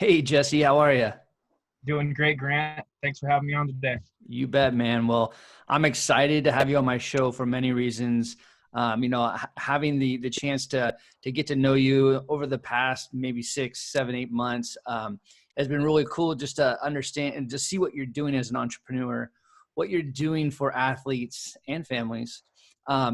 Hey, Jesse, how are you? Doing great, Grant. Thanks for having me on today. You bet, man. Well, I'm excited to have you on my show for many reasons. Having the chance to get to know you over the past maybe 6, 7, 8 months has been really cool. Just to understand and just see what you're doing as an entrepreneur, what you're doing for athletes and families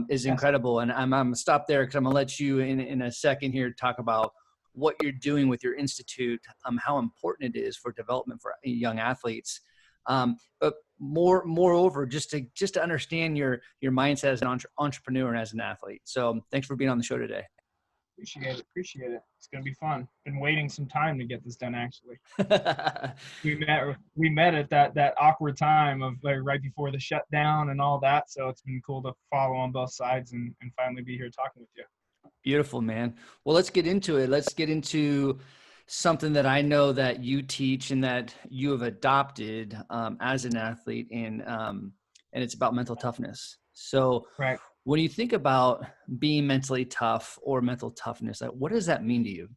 is Yes. incredible. And I'm gonna stop there because I'm gonna let you in a second here talk about what you're doing with your institute, how important it is for development for young athletes. But moreover, just to understand your mindset as an entrepreneur and as an athlete. So thanks for being on the show today. Appreciate it. Appreciate it. It's gonna be fun. Been waiting some time to get this done. Actually, we met at that awkward time of like right before the shutdown and all that. So it's been cool to follow on both sides and finally be here talking with you. Beautiful, man. Well, let's get into it. Let's get into something that I know that you teach and that you have adopted as an athlete, and it's about mental toughness. So, Right. when you think about being mentally tough or mental toughness, like, what does that mean to you?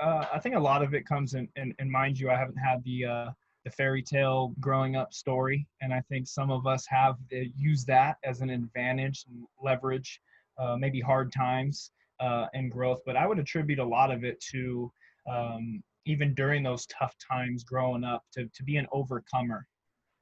I think a lot of it comes in mind you. I haven't had the fairy tale growing up story, and I think some of us have used that as an advantage and leverage, maybe hard times and growth. But I would attribute a lot of it to even during those tough times growing up to be an overcomer.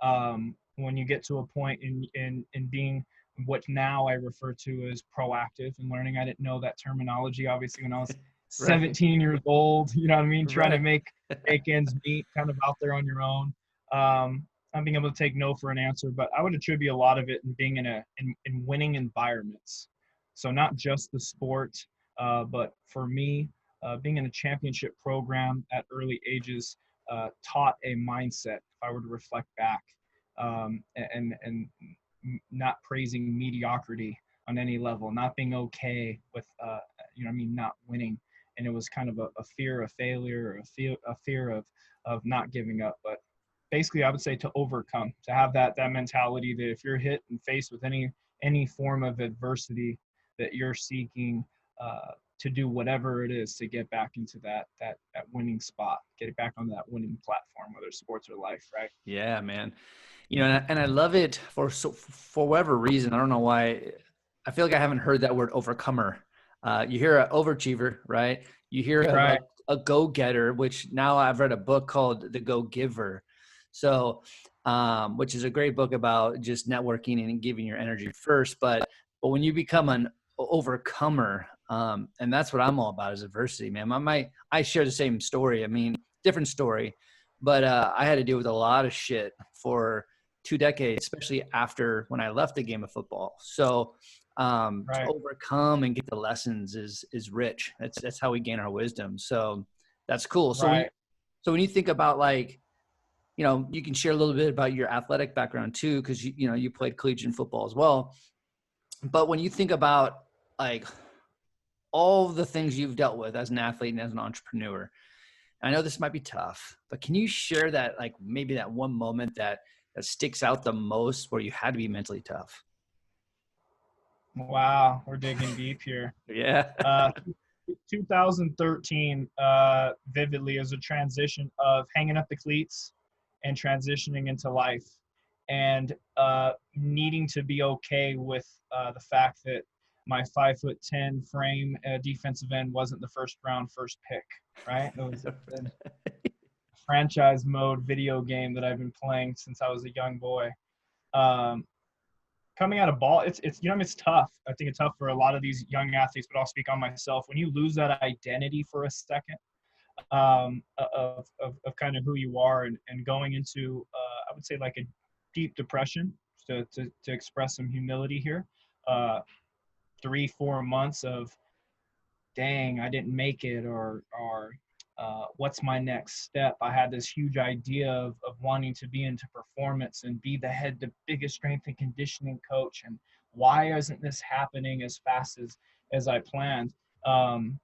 When you get to a point in being what now I refer to as proactive and learning. I didn't know that terminology obviously when I was Right. 17 years old, you know what I mean? Trying to Right. make ends meet, kind of out there on your own. I'm being able to take no for an answer, but I would attribute a lot of it in being in winning environments. So not just the sport, but for me, being in a championship program at early ages taught a mindset. If I were to reflect back, and not praising mediocrity on any level, not being okay with not winning, and it was kind of a fear of failure, or a fear of not giving up. But basically, I would say to overcome, to have that mentality that if you're hit and faced with any form of adversity, that you're seeking to do whatever it is to get back into that winning spot, get it back on that winning platform, whether it's sports or life, right? Yeah, man. And I love it for whatever reason. I don't know why. I feel like I haven't heard that word overcomer. You hear an overachiever, right? You hear of Right. a go-getter, which now I've read a book called The Go-Giver. So, which is a great book about just networking and giving your energy first. But when you become an overcomer, and that's what I'm all about is adversity, man. I share the same story. I mean, different story, but I had to deal with a lot of shit for 2 decades, especially after when I left the game of football. So to Right. overcome and get the lessons is rich. That's how we gain our wisdom. So that's cool. Right. So when you think about, like, you can share a little bit about your athletic background too, because you played collegiate football as well. But when you think about, like, all the things you've dealt with as an athlete and as an entrepreneur, I know this might be tough, but can you share that, like, maybe that one moment that sticks out the most where you had to be mentally tough? Wow, we're digging deep here. Yeah. Uh, 2013 vividly is a transition of hanging up the cleats and transitioning into life, and needing to be okay with the fact that my 5'10" frame defensive end wasn't the first round first pick. Right, it was a franchise mode video game that I've been playing since I was a young boy. Um, Coming out of ball, it's tough. I think it's tough for a lot of these young athletes, but I'll speak on myself. When you lose that identity for a second, of kind of who you are, and going into I would say like a deep depression, to express some humility here. 3 4 months of, dang, I didn't make it, or what's my next step? I had this huge idea of wanting to be into performance and be the biggest strength and conditioning coach. And why isn't this happening as fast as I planned? Um,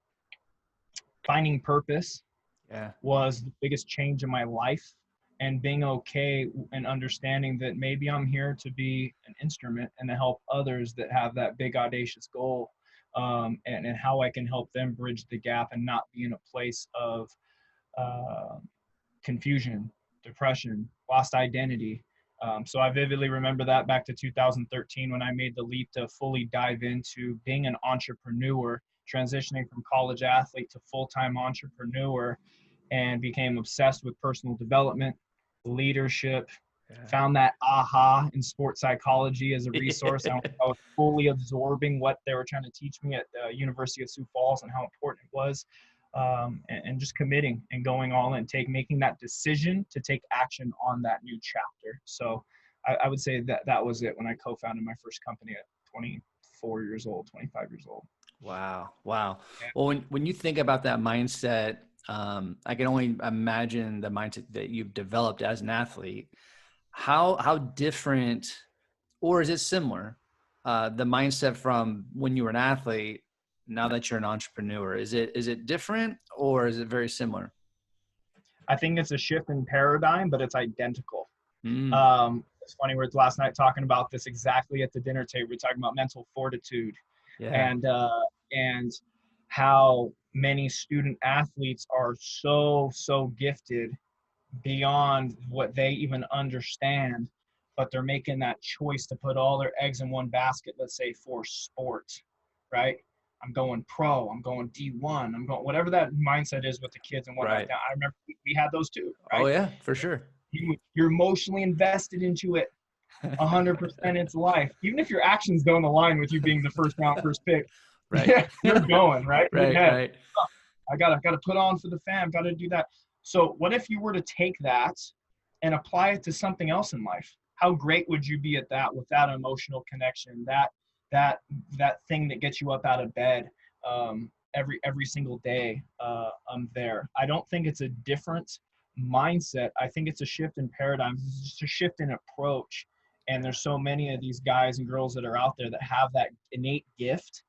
Finding purpose Yeah. was the biggest change in my life, and being okay and understanding that maybe I'm here to be an instrument and to help others that have that big audacious goal, and how I can help them bridge the gap and not be in a place of confusion, depression, lost identity. So I vividly remember that back to 2013 when I made the leap to fully dive into being an entrepreneur, transitioning from college athlete to full-time entrepreneur, and became obsessed with personal development, leadership, found that aha in sports psychology as a resource. I was fully absorbing what they were trying to teach me at the University of Sioux Falls and how important it was. And just committing and going all in, making that decision to take action on that new chapter. So I would say that was it when I co-founded my first company at 24 years old, 25 years old. Wow. Wow. Yeah. Well, when you think about that mindset, I can only imagine the mindset that you've developed as an athlete. How different, or is it similar, the mindset from when you were an athlete, now that you're an entrepreneur? Is it different, or is it very similar? I think it's a shift in paradigm, but it's identical. Mm. It's funny, we were last night talking about this exactly at the dinner table. We're talking about mental fortitude Yeah. and how many student athletes are so gifted beyond what they even understand, but they're making that choice to put all their eggs in one basket, let's say for sport, right? I'm going pro, I'm going D1, I'm going whatever that mindset is with the kids and whatnot. Right. Now, I remember we had those too, Oh right? yeah, for sure. You're emotionally invested into it 100% its life. Even if your actions don't align with you being the first pick, Right. yeah, you're going, right? Right. Head. Right. I gotta put on for the fam, gotta do that. So what if you were to take that and apply it to something else in life? How great would you be at that with that emotional connection, that thing that gets you up out of bed every single day? I'm there. I don't think it's a different mindset. I think it's a shift in paradigms. It's just a shift in approach. And there's so many of these guys and girls that are out there that have that innate gift,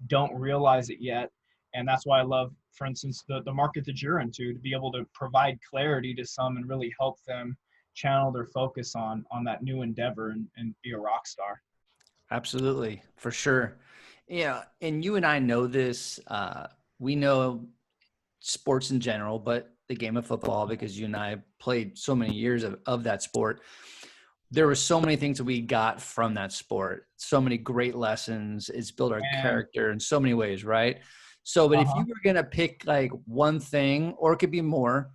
don't realize it yet. And that's why I love, for instance, the market that you're into, to be able to provide clarity to some and really help them channel their focus on that new endeavor and be a rock star. Absolutely, for sure. Yeah, and you and I know this. We know sports in general, but the game of football, because you and I played so many years of that sport. There were so many things that we got from that sport. So many great lessons. It's built our And character in so many ways, right? So, but if you were gonna pick like one thing, or it could be more,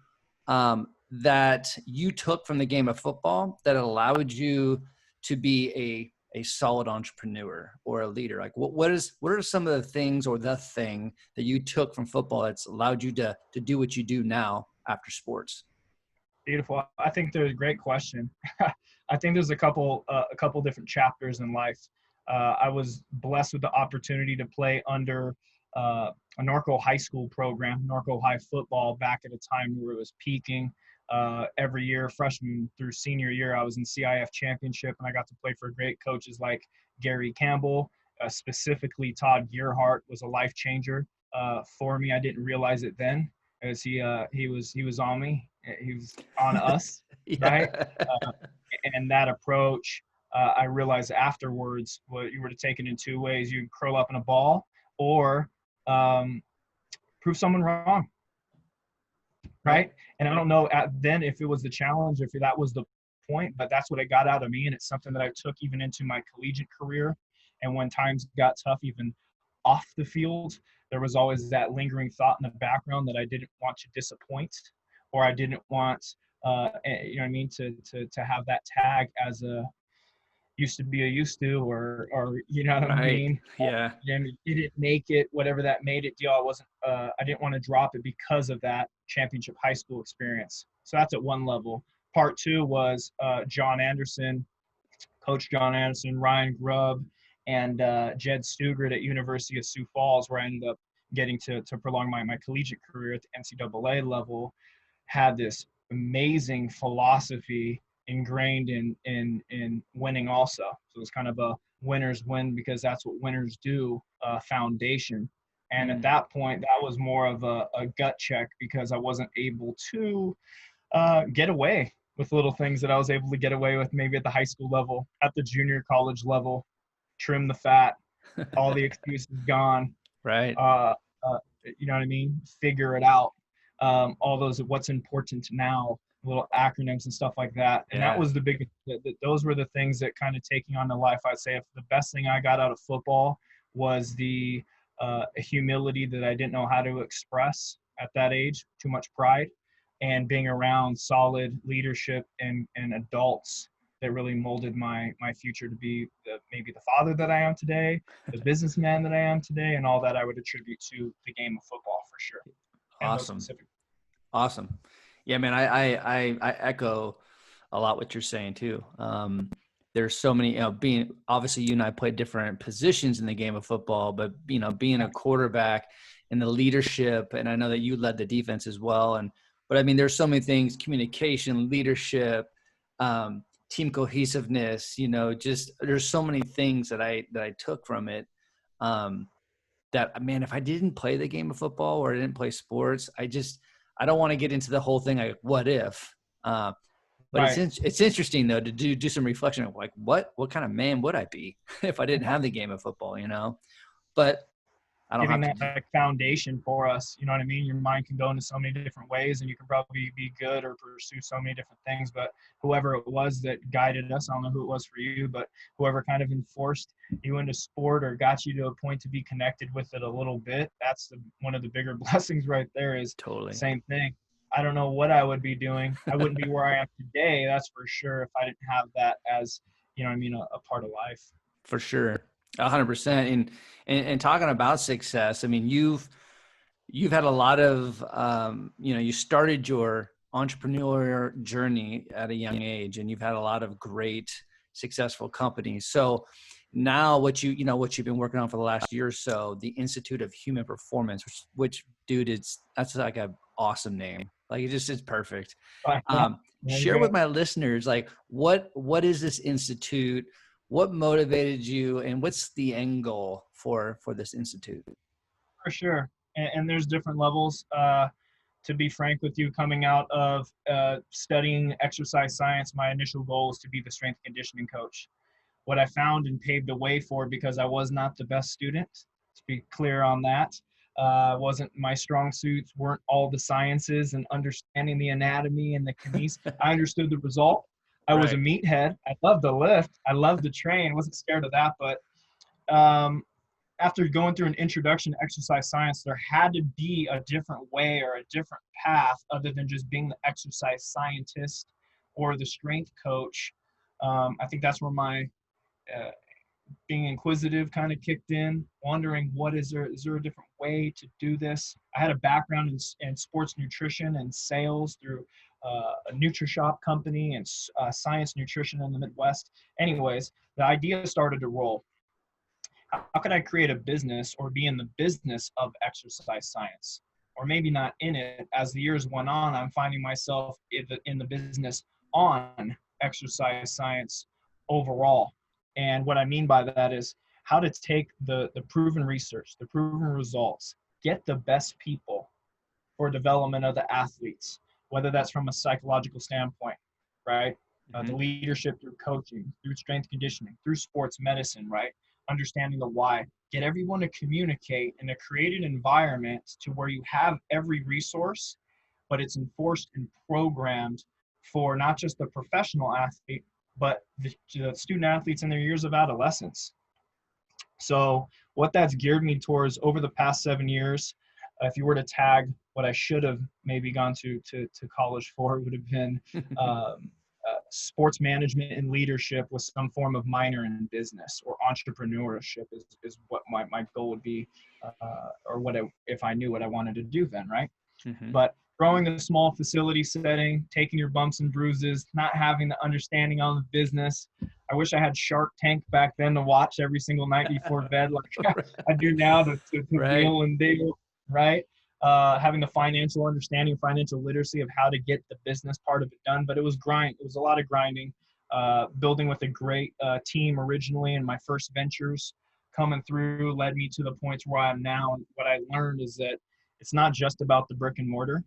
that you took from the game of football that allowed you to be a solid entrepreneur or a leader, like what are some of the things, or the thing that you took from football that's allowed you to do what you do now after sports? beautiful. I think there's a great question. I think there's a couple different chapters in life. I was blessed with the opportunity to play under a Norco high school program, Norco high football, back at a time where it was peaking. Every year, freshman through senior year, I was in CIF championship, and I got to play for great coaches like Gary Campbell. Specifically, Todd Gearhart was a life changer for me. I didn't realize it then, as he was on me. He was on us, right? Yeah. And that approach, I realized afterwards, what you were to take it in two ways: you curl up in a ball, or prove someone wrong, right? And I don't know then if it was the challenge, if that was the point, but that's what it got out of me, and it's something that I took even into my collegiate career. And when times got tough, even off the field, there was always that lingering thought in the background that I didn't want to disappoint, or I didn't want, you know what I mean, to have that tag as a used to be a used to, or you know what I Right. mean. Yeah. Didn't make it, whatever that made it deal. I didn't want to drop it because of that championship high school experience. So that's at one level. Part two was John Anderson, Coach John Anderson, Ryan Grubb, and Jed Stugart at University of Sioux Falls, where I ended up getting to prolong my collegiate career at the NCAA level. Had this amazing philosophy ingrained in winning also. So it was kind of a winners win, because that's what winners do, foundation. And at that point, that was more of a gut check, because I wasn't able to get away with little things that I was able to get away with maybe at the high school level, at the junior college level. Trim the fat, all the excuses gone. Right. Uh, you know what I mean? Figure it out. all those what's important now, little acronyms and stuff like that. And that Yeah. was the big, those were the things that kind of taking on the life, I'd say if the best thing I got out of football was the humility that I didn't know how to express at that age, too much pride, and being around solid leadership and adults that really molded my future to be maybe the father that I am today, the businessman that I am today, and all that I would attribute to the game of football for sure. And those Awesome. specific. Awesome. Yeah, man, I echo a lot what you're saying too. There's so many, being obviously you and I played different positions in the game of football, but being a quarterback and the leadership, and I know that you led the defense as well. But I mean, there's so many things: communication, leadership, team cohesiveness. Just there's so many things that I took from it. That, man, if I didn't play the game of football or I didn't play sports, I don't want to get into the whole thing like what if. But Right. it's interesting though to do some reflection of like what kind of man would I be if I didn't have the game of football, But I don't Giving have to that like foundation for us, you know what I mean? Your mind can go into so many different ways and you can probably be good or pursue so many different things, but whoever it was that guided us, I don't know who it was for you, but whoever kind of enforced you into sport or got you to a point to be connected with it a little bit, that's one of the bigger blessings right there. Is totally. same thing. I don't know what I would be doing. I wouldn't be where I am today, that's for sure, if I didn't have that as, you know what I mean, a part of life. For sure. 100%. And talking about success, I mean, you've had a lot of, you started your entrepreneurial journey at a young age, and you've had a lot of great, successful companies. So now what you've been working on for the last year or so, the Institute of Human Performance, which dude, that's like an awesome name. Like it's perfect. Share with my listeners, like what is this institute? What motivated you, and what's the end goal for this institute? For sure. And there's different levels. To be frank with you, coming out of studying exercise science, my initial goal is to be the strength conditioning coach. What I found and paved a way for, because I was not the best student, to be clear on that, wasn't my strong suits, weren't all the sciences and understanding the anatomy and the kinesics. I understood the result. I was a meathead. I loved to lift. I loved to train. Wasn't scared of that, but after going through an introduction to exercise science, there had to be a different way or a different path other than just being the exercise scientist or the strength coach. I think that's where my being inquisitive kind of kicked in, wondering is there a different way to do this? I had a background in sports nutrition and sales through a NutriShop company and science nutrition in the Midwest. Anyways, the idea started to roll. How could I create a business or be in the business of exercise science? Or maybe not in it. As the years went on, I'm finding myself in the business on exercise science overall. And what I mean by that is how to take the proven research, the proven results, get the best people for development of the athletes, whether that's from a psychological standpoint, right? The leadership through coaching, through strength conditioning, through sports medicine, right? Understanding the why, get everyone to communicate in a created environment to where you have every resource, but it's enforced and programmed for not just the professional athlete, but the student athletes in their years of adolescence. So what that's geared me towards over the past 7 years, if you were to tag what I should have maybe gone to college for, would have been sports management and leadership with some form of minor in business or entrepreneurship is what my goal would be, or if I knew what I wanted to do then, right? But growing a small facility setting, taking your bumps and bruises, not having the understanding on the business. I wish I had Shark Tank back then to watch every single night before bed like I do now to wheel and deal, right? Having the financial understanding, financial literacy of how to get the business part of it done. But it was grind. It was a lot of grinding, building with a great team originally. And my first ventures coming through led me to the points where I am now. And what I learned is that it's not just about the brick and mortar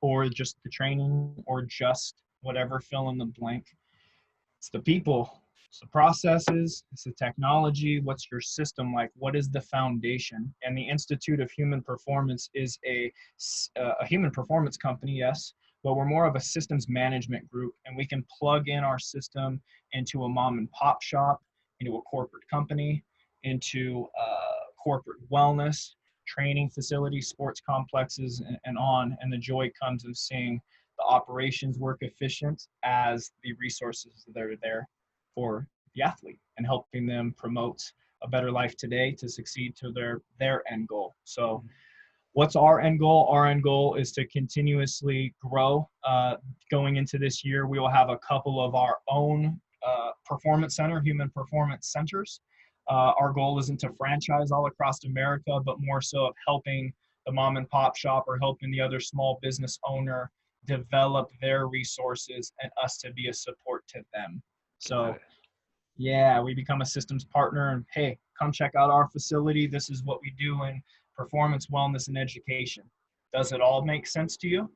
or just the training or just whatever, fill in the blank. It's the people. It's the processes, it's the technology, what's your system like, what is the foundation? And the Institute of Human Performance is a human performance company, yes, but we're more of a systems management group, and we can plug in our system into a mom and pop shop, into a corporate company, into corporate wellness, training facilities, sports complexes, and on. And the joy comes of seeing the operations work efficient as the resources that are there for the athlete and helping them promote a better life today to succeed to their end goal. So what's our end goal? Our end goal is to continuously grow. Going into this year, we will have a couple of our own human performance centers. Our goal isn't to franchise all across America, but more so of helping the mom and pop shop or helping the other small business owner develop their resources and us to be a support to them. So yeah, we become a systems partner and hey, come check out our facility. This is what we do in performance, wellness, and education. Does it all make sense to you?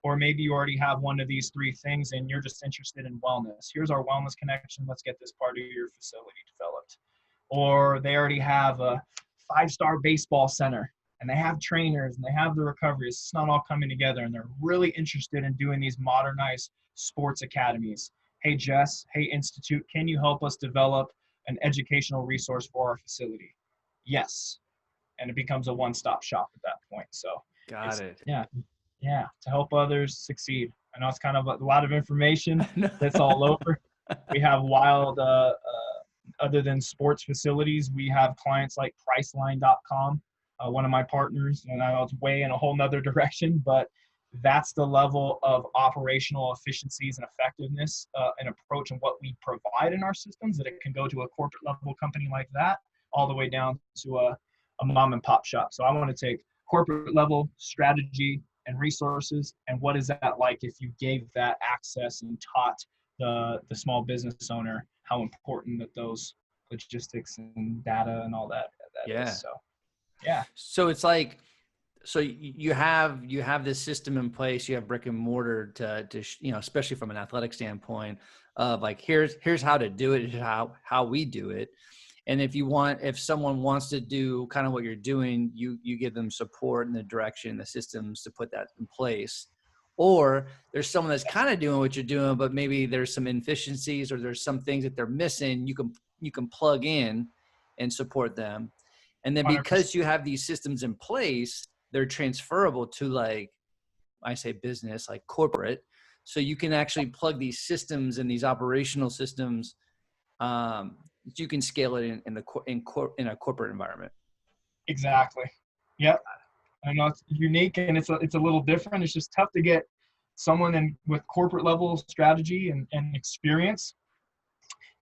Or maybe you already have one of these three things and you're just interested in wellness. Here's our wellness connection. Let's get this part of your facility developed. Or they already have a 5-star baseball center and they have trainers and they have the recovery. It's not all coming together and they're really interested in doing these modernized sports academies. Hey, Jess, hey, Institute, can you help us develop an educational resource for our facility? Yes. And it becomes a one-stop shop at that point. So Got it. Yeah, to help others succeed. I know it's kind of a lot of information that's all over. We have other than sports facilities, we have clients like Priceline.com, one of my partners, and I know it's way in a whole nother direction, but that's the level of operational efficiencies and effectiveness and approach and what we provide in our systems, that it can go to a corporate level company like that all the way down to a mom and pop shop. So I want to take corporate level strategy and resources, and what is that like if you gave that access and taught the small business owner how important that those logistics and data and all that is. So yeah. So it's like, so you have this system in place, you have brick and mortar to especially from an athletic standpoint of like, here's how to do it, how we do it. And if someone wants to do kind of what you're doing, you give them support and the direction, the systems to put that in place. Or there's someone that's kind of doing what you're doing, but maybe there's some inefficiencies or there's some things that they're missing. You can plug in and support them. And then because 100%. you have these systems in place, they're transferable to, like, I say business, like corporate. So you can actually plug these systems and these operational systems. You can scale it in a corporate environment. Exactly. Yep. I know it's unique and it's a little different. It's just tough to get someone with corporate level strategy and experience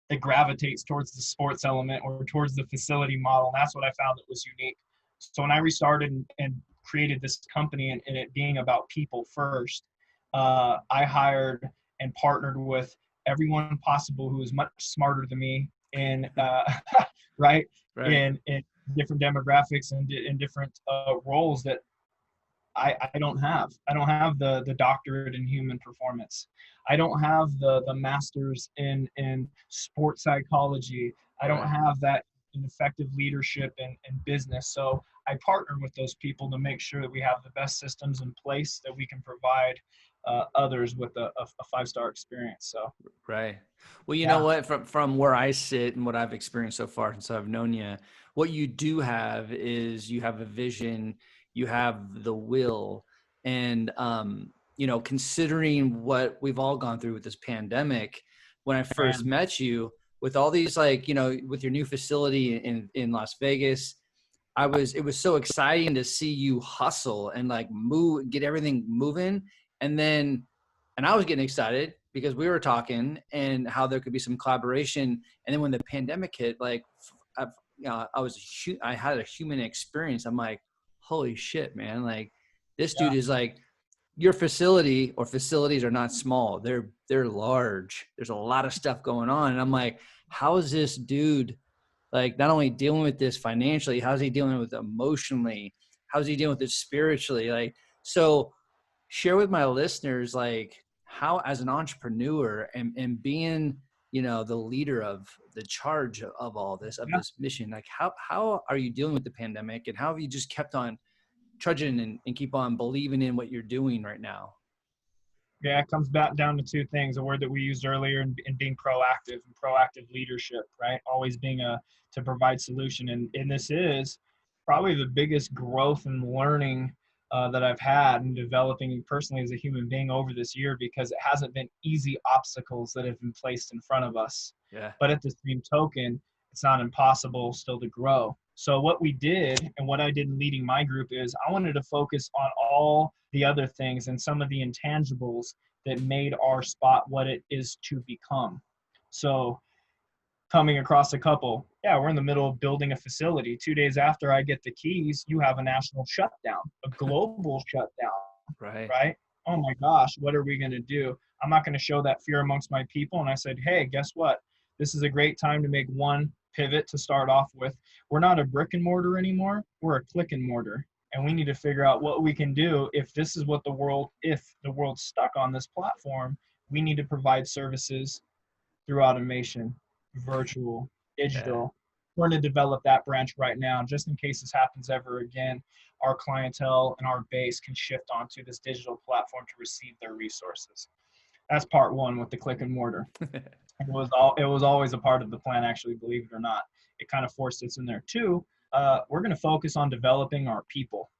that gravitates towards the sports element or towards the facility model. And that's what I found that was unique. So when I restarted and created this company and it being about people first, I hired and partnered with everyone possible who was much smarter than me in right. In different demographics and in different roles that I don't have. I don't have the doctorate in human performance. I don't have the master's in sports psychology. I don't have that in effective leadership and business. So I partner with those people to make sure that we have the best systems in place that we can provide others with a 5-star experience. So right. Well, you know what, from where I sit and what I've experienced so far since I've known you, what you do have is you have a vision, you have the will, and considering what we've all gone through with this pandemic, when I first met you, with all these, like, with your new facility in Las Vegas, it was so exciting to see you hustle and like move, get everything moving. And I was getting excited because we were talking and how there could be some collaboration. And then when the pandemic hit, like I had a human experience. I'm like, holy shit, man. Like, this dude is like, your facility or facilities are not small. They're large. There's a lot of stuff going on. And I'm like, how is this dude, like, not only dealing with this financially, how's he dealing with it emotionally? How's he dealing with it spiritually? Like, so share with my listeners, like, how, as an entrepreneur and being the leader of the charge of all this, of Yeah. this mission. Like how are you dealing with the pandemic, and how have you just kept on trudging and keep on believing in what you're doing right now? Yeah, it comes back down to two things: a word that we used earlier, and being proactive, and proactive leadership, right? Always being to provide solution, and this is probably the biggest growth and learning that I've had in developing personally as a human being over this year, because it hasn't been easy obstacles that have been placed in front of us. Yeah. But at the same token, it's not impossible still to grow. So what we did, and what I did in leading my group, is I wanted to focus on all the other things and some of the intangibles that made our spot what it is to become. So coming across a couple, yeah, we're in the middle of building a facility. 2 days after I get the keys, you have a national shutdown, a global shutdown, Right. right? Oh my gosh, what are we going to do? I'm not going to show that fear amongst my people. And I said, hey, guess what? This is a great time to make one pivot to start off with. We're not a brick and mortar anymore. We're a click and mortar. And we need to figure out what we can do if this is what if the world's stuck on this platform. We need to provide services through automation, virtual, Yeah. digital. We're going to develop that branch right now, just in case this happens ever again. Our clientele and our base can shift onto this digital platform to receive their resources. That's part one with the click and mortar. It was always a part of the plan, actually, believe it or not. It kind of forced us in there too. We're going to focus on developing our people.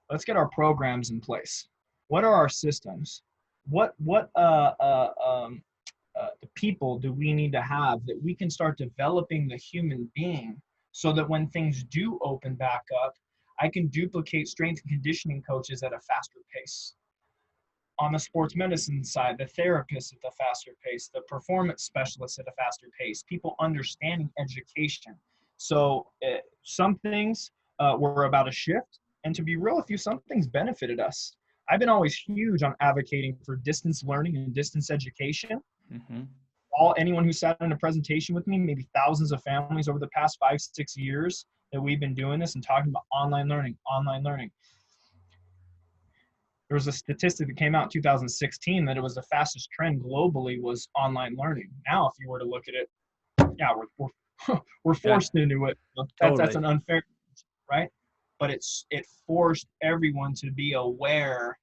Let's get our programs in place. What are our systems? What the people do we need to have that we can start developing the human being, so that when things do open back up, I can duplicate strength and conditioning coaches at a faster pace. On the sports medicine side, the therapists at a faster pace, the performance specialists at a faster pace, people understanding education. So some things were about a shift. And to be real with you, some things benefited us. I've been always huge on advocating for distance learning and distance education. Mm-hmm. Anyone who sat in a presentation with me, maybe thousands of families over the past 5-6 years that we've been doing this and talking about online learning. There was a statistic that came out in 2016 that it was the fastest trend globally was online learning. Now, if you were to look at it, yeah, we're Yeah. forced into it. That's Totally. an unfair, right? But it forced everyone to be aware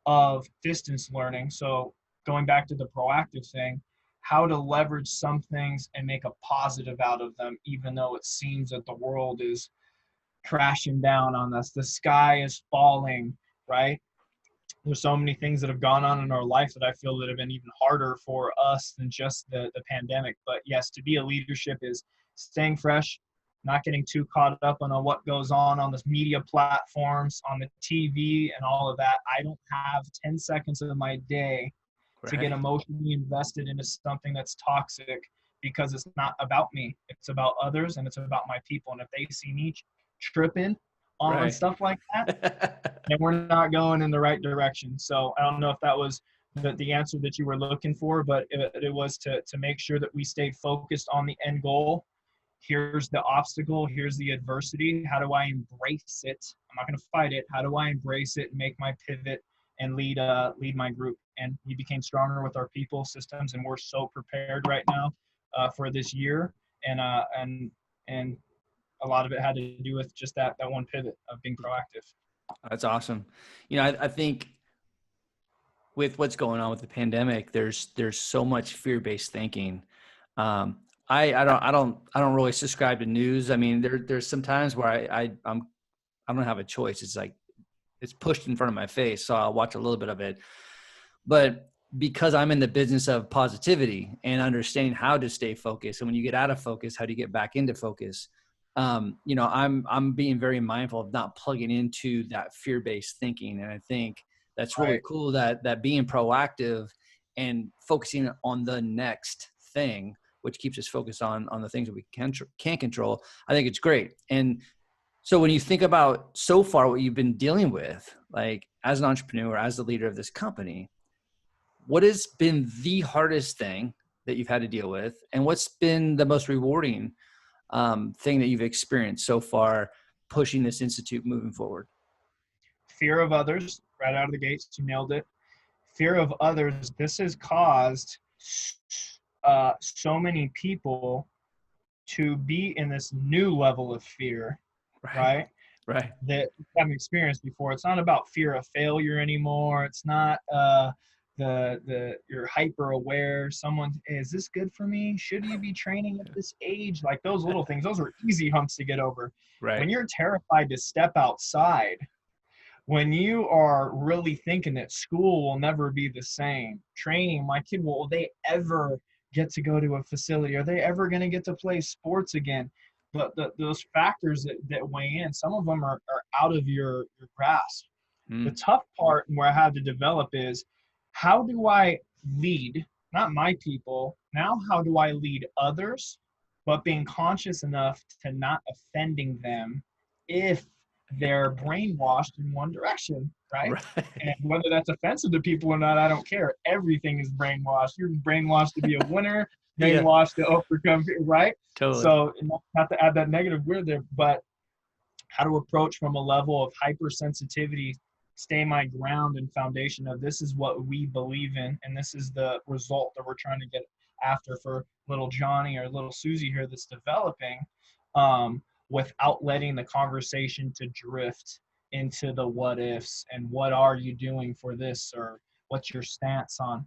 of distance learning. So going back to the proactive thing, how to leverage some things and make a positive out of them, even though it seems that the world is crashing down on us. The sky is falling, right? There's so many things that have gone on in our life that I feel that have been even harder for us than just the pandemic. But yes, to be a leadership is staying fresh, not getting too caught up on what goes on the media platforms, on the TV and all of that. I don't have 10 seconds of my day to get Right. emotionally invested into something that's toxic, because it's not about me. It's about others, and it's about my people. And if they see me tripping on Right. stuff like that, and we're not going in the right direction. So I don't know if that was the answer that you were looking for, but it was to make sure that we stayed focused on the end goal. Here's the obstacle. Here's the adversity. How do I embrace it? I'm not going to fight it. How do I embrace it and make my pivot and lead my group? And we became stronger with our people systems, and we're so prepared right now for this year. And a lot of it had to do with just that one pivot of being proactive. That's awesome. I think with what's going on with the pandemic, there's so much fear-based thinking. Um, I don't really subscribe to news. I mean, there's some times where I don't have a choice. It's like it's pushed in front of my face, so I'll watch a little bit of it. But because I'm in the business of positivity and understanding how to stay focused, and when you get out of focus, how do you get back into focus? I'm being very mindful of not plugging into that fear-based thinking, and I think that's really Right. cool that being proactive and focusing on the next thing, which keeps us focused on the things that we can control. I think it's great. And so when you think about so far what you've been dealing with, like as an entrepreneur, as the leader of this company, what has been the hardest thing that you've had to deal with, and what's been the most rewarding thing that you've experienced so far pushing this institute moving forward? Fear of others, right out of the gates, you nailed it. Fear of others. This has caused so many people to be in this new level of fear, right? Right. That you haven't experienced before. It's not about fear of failure anymore. It's not you're hyper aware. Someone, hey, is this good for me? Should you be training at this age? Like those little things, those are easy humps to get over. Right. When you're terrified to step outside, when you are really thinking that school will never be the same, training, my kid, will they ever get to go to a facility? Are they ever going to get to play sports again? Those factors that weigh in, some of them are out of your grasp. The tough part where I had to develop is, how do I lead, not my people, now how do I lead others, but being conscious enough to not offending them if they're brainwashed in one direction, right? And whether that's offensive to people or not, I don't care. Everything is brainwashed. You're brainwashed to be a winner, brainwashed to overcome, right? Totally. So not to add that negative word there, but how to approach from a level of hypersensitivity, stay my ground and foundation of this is what we believe in, and this is the result that we're trying to get after for little Johnny or little Susie here that's developing, without letting the conversation to drift into the what ifs and what are you doing for this, or what's your stance on.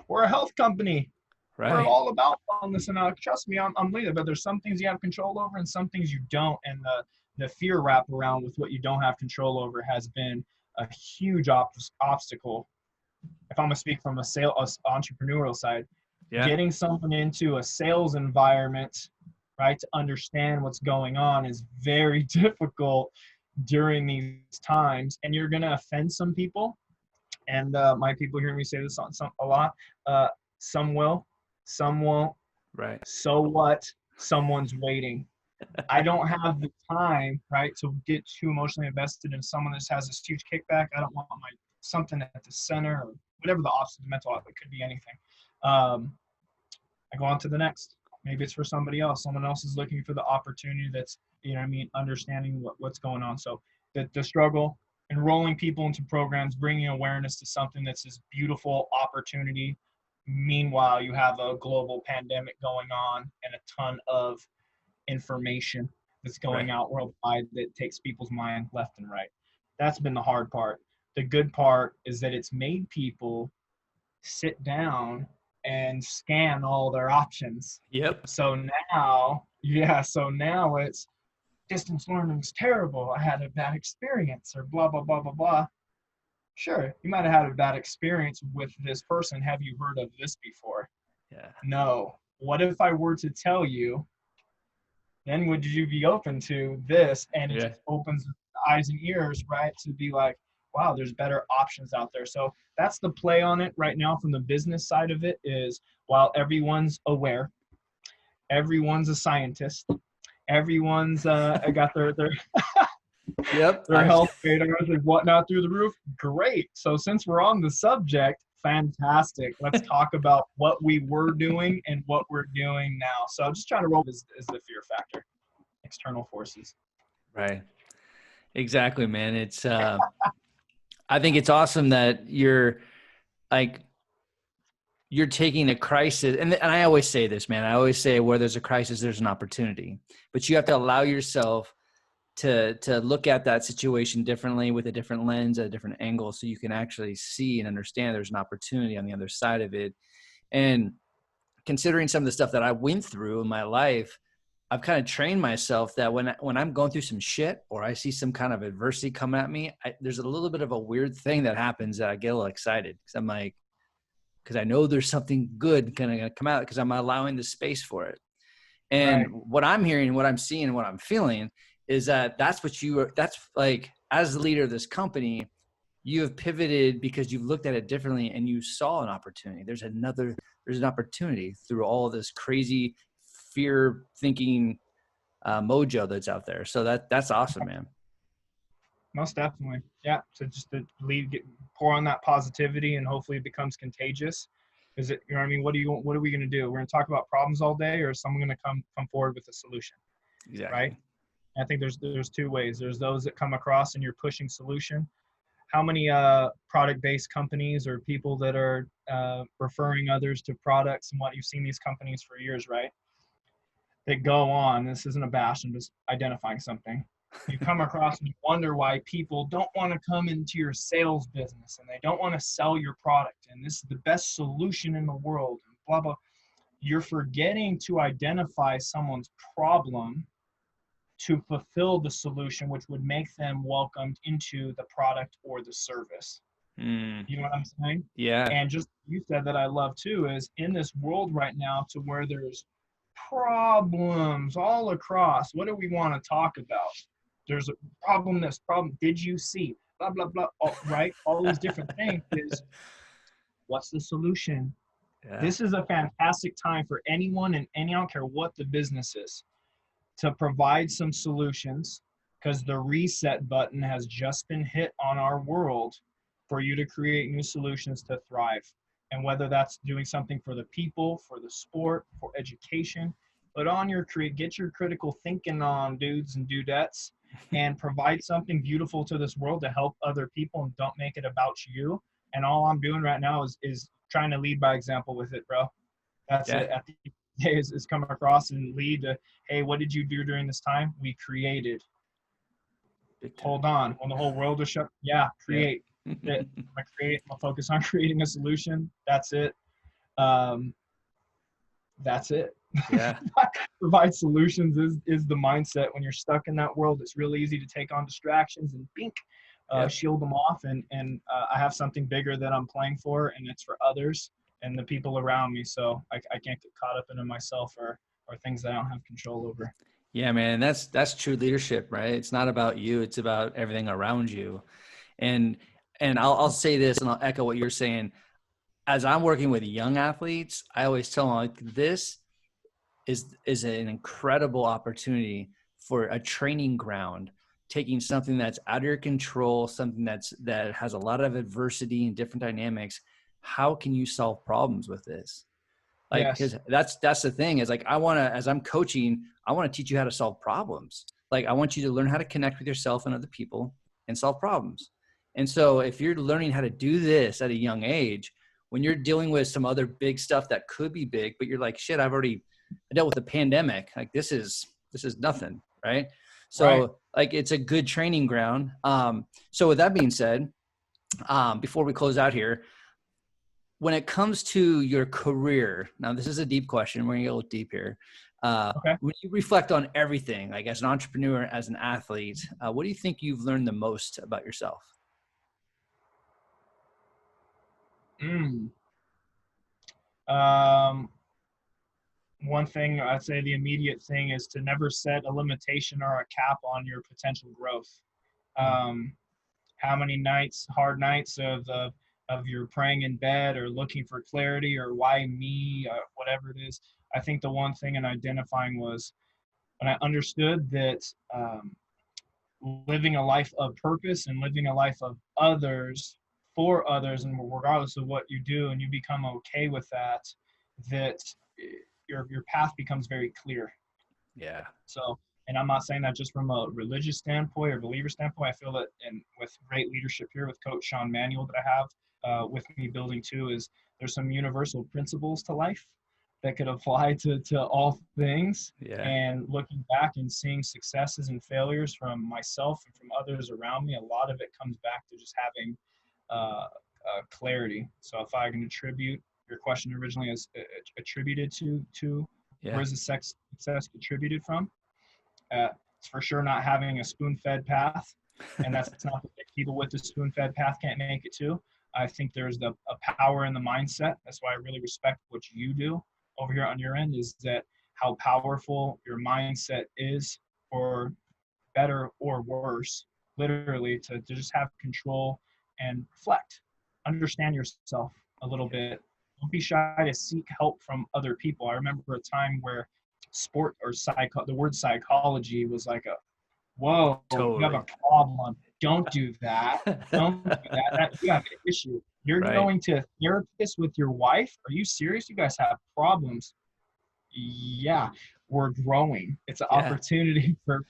We're a health company. Right. We're all about wellness, and trust me, I'm leader, but there's some things you have control over and some things you don't, and the fear wrap around with what you don't have control over has been a huge obstacle. If I'm gonna speak from a entrepreneurial side, getting someone into a sales environment, right, to understand what's going on is very difficult during these times, and you're gonna offend some people. And my people hear me say this a lot. Some will, some won't. Right. So what? Someone's waiting. I don't have the time, right, to get too emotionally invested in someone that has this huge kickback. I don't want something at the center, or whatever the opposite of mental health. It could be anything. I go on to the next. Maybe it's for somebody else. Someone else is looking for the opportunity that's, understanding what's going on. So the struggle, enrolling people into programs, bringing awareness to something that's this beautiful opportunity. Meanwhile, you have a global pandemic going on and a ton of information that's going out worldwide that takes people's mind left and right. That's been the hard part. The good part is that it's made people sit down and scan all their options. Yep. So now it's distance learning's terrible. I had a bad experience, or blah, blah, blah, blah, blah. Sure, you might have had a bad experience with this person. Have you heard of this before? Yeah. No. What if I were to tell you, then would you be open to this? And it just opens eyes and ears, right, to be like, wow, there's better options out there. So that's the play on it right now from the business side of it, is while everyone's aware, everyone's a scientist, everyone's got their their health radars and whatnot through the roof. Great. So since we're on the subject, fantastic. Let's talk about what we were doing and what we're doing now. So I'm just trying to roll this as the fear factor, external forces. Right. Exactly, man. It's, I think it's awesome that you're taking a crisis. And I always say this, man, I always say where there's a crisis, there's an opportunity, but you have to allow yourself to look at that situation differently, with a different lens, at a different angle, so you can actually see and understand there's an opportunity on the other side of it. And considering some of the stuff that I went through in my life, I've kind of trained myself that when I'm going through some shit, or I see some kind of adversity coming at me, there's a little bit of a weird thing that happens that I get a little excited, because I know there's something good going to come out, because I'm allowing the space for it. And what I'm hearing, what I'm seeing, what I'm feeling is that's like, as the leader of this company, you have pivoted because you've looked at it differently and you saw an opportunity. There's an opportunity through all of this crazy fear thinking mojo that's out there. So that's awesome, man. Most definitely. Yeah. So just to pour on that positivity, and hopefully it becomes contagious. Is it, what are we going to do? We're going to talk about problems all day, or is someone going to come forward with a solution? Exactly. Right. I think there's two ways. There's those that come across and you're pushing solution. how many product-based companies or people that are referring others to products and what you've seen these companies for years, right? That go on. This isn't a bash. I'm just identifying something. You come across and you wonder why people don't want to come into your sales business and they don't want to sell your product. And this is the best solution in the world. And blah, blah. You're forgetting to identify someone's problem to fulfill the solution, which would make them welcomed into the product or the service. You know what I'm saying? Yeah. And just you said that I love too is in this world right now to where there's problems all across. What do we want to talk about? There's a problem, this problem, did you see? Blah, blah, blah, right? All these different things is what's the solution? Yeah. This is a fantastic time for anyone and I don't care what the business is, to provide some solutions because the reset button has just been hit on our world for you to create new solutions to thrive. And whether that's doing something for the people, for the sport, for education, but get your critical thinking on, dudes and dudettes, and provide something beautiful to this world to help other people and don't make it about you. And all I'm doing right now is trying to lead by example with it, bro. That's it. At the end of the day is come across and lead to, hey, what did you do during this time? We created. Hold on. When the whole world was shut, create. I'm gonna focus on creating a solution. That's it. That's it. Yeah. Provide solutions is the mindset. When you're stuck in that world, it's really easy to take on distractions and shield them off. And I have something bigger that I'm playing for, and it's for others and the people around me. So I can't get caught up in it myself or things that I don't have control over. Yeah, man. That's true leadership, right? It's not about you. It's about everything around you. And I'll say this, and I'll echo what you're saying. As I'm working with young athletes, I always tell them, like, this is an incredible opportunity for a training ground, taking something that's out of your control, something that has a lot of adversity and different dynamics. How can you solve problems with this? Like, because that's the thing is, like, as I'm coaching, I want to teach you how to solve problems. Like, I want you to learn how to connect with yourself and other people and solve problems. And so if you're learning how to do this at a young age, when you're dealing with some other big stuff that could be big, but you're like, shit, I dealt with a pandemic. Like, this is nothing. Right. So like, it's a good training ground. So with that being said, before we close out here, when it comes to your career, now this is a deep question. We're gonna get a little deep here. When you reflect on everything, like as an entrepreneur, as an athlete, what do you think you've learned the most about yourself? One thing I'd say, the immediate thing, is to never set a limitation or a cap on your potential growth. How many hard nights of your praying in bed or looking for clarity or why me, whatever it is. I think the one thing in identifying was when I understood that living a life of purpose and living a life of others for others, and regardless of what you do, and you become okay with that your path becomes very clear. Yeah. So, and I'm not saying that just from a religious standpoint or believer standpoint. I feel that, and with great leadership here with Coach Sean Manuel that I have with me building too, is there's some universal principles to life that could apply to all things. Yeah. And looking back and seeing successes and failures from myself and from others around me, a lot of it comes back to just having clarity. So if I can attribute, your question originally is attributed to where is the success attributed from? It's for sure not having a spoon-fed path, and that's not that people with the spoon-fed path can't make it too. I think there's a power in the mindset. That's why I really respect what you do over here on your end, is that how powerful your mindset is, for better or worse, literally to just have control and reflect, understand yourself a little bit. Don't be shy to seek help from other people. I remember a time where sport or the word psychology was like whoa, totally. You have a problem. Don't do that. Don't do that. You have an issue. You're going to therapist with your wife? Are you serious? You guys have problems. Yeah, we're growing. It's an opportunity for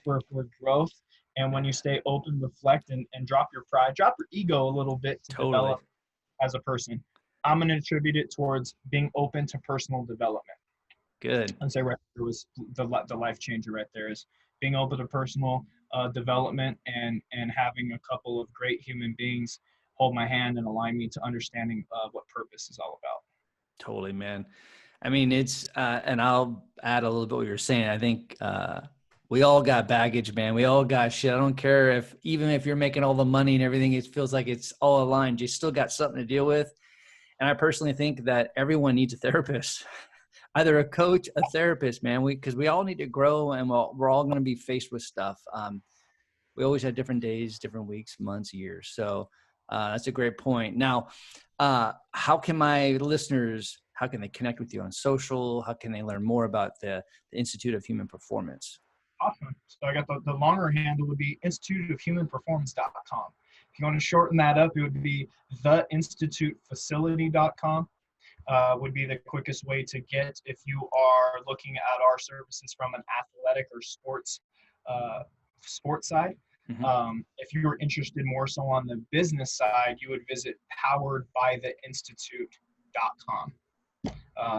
growth And when you stay open, reflect, and drop your pride, drop your ego a little bit to Totally. develop as a person, I'm going to attribute it towards being open to personal development. Good. I'd say right there was the life changer right there is being open to personal development and having a couple of great human beings hold my hand and align me to understanding what purpose is all about. Totally, man. I mean, it's, and I'll add a little bit what you're saying. I think, we all got baggage, man. We all got shit. I don't care if, even if you're making all the money and everything, it feels like it's all aligned. You still got something to deal with. And I personally think that everyone needs a therapist, either a coach, a therapist, man. Because we all need to grow, and we're all going to be faced with stuff. We always have different days, different weeks, months, years. So that's a great point. Now, how can my listeners, how can they connect with you on social? How can they learn more about the Institute of Human Performance? Awesome. So I got the longer handle would be instituteofhumanperformance.com. If you want to shorten that up, it would be theinstitutefacility.com. Would be the quickest way to get if you are looking at our services from an athletic or sports side. Mm-hmm. If you were interested more so on the business side, you would visit poweredbytheinstitute.com.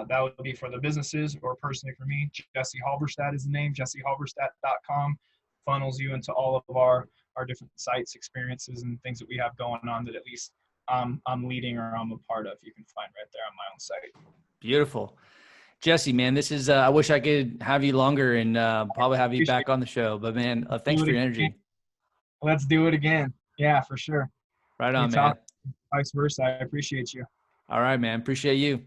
That would be for the businesses, or personally for me, Jesse Halberstadt is the name. jessehalberstadt.com funnels you into all of our different sites, experiences, and things that we have going on that at least I'm leading or I'm a part of. You can find right there on my own site. Beautiful. Jesse, man, this is, I wish I could have you longer and probably have you back on the show, but man, thanks for your energy. Let's do it again. Yeah, for sure. Right on, man. Vice versa. I appreciate you. All right, man. Appreciate you.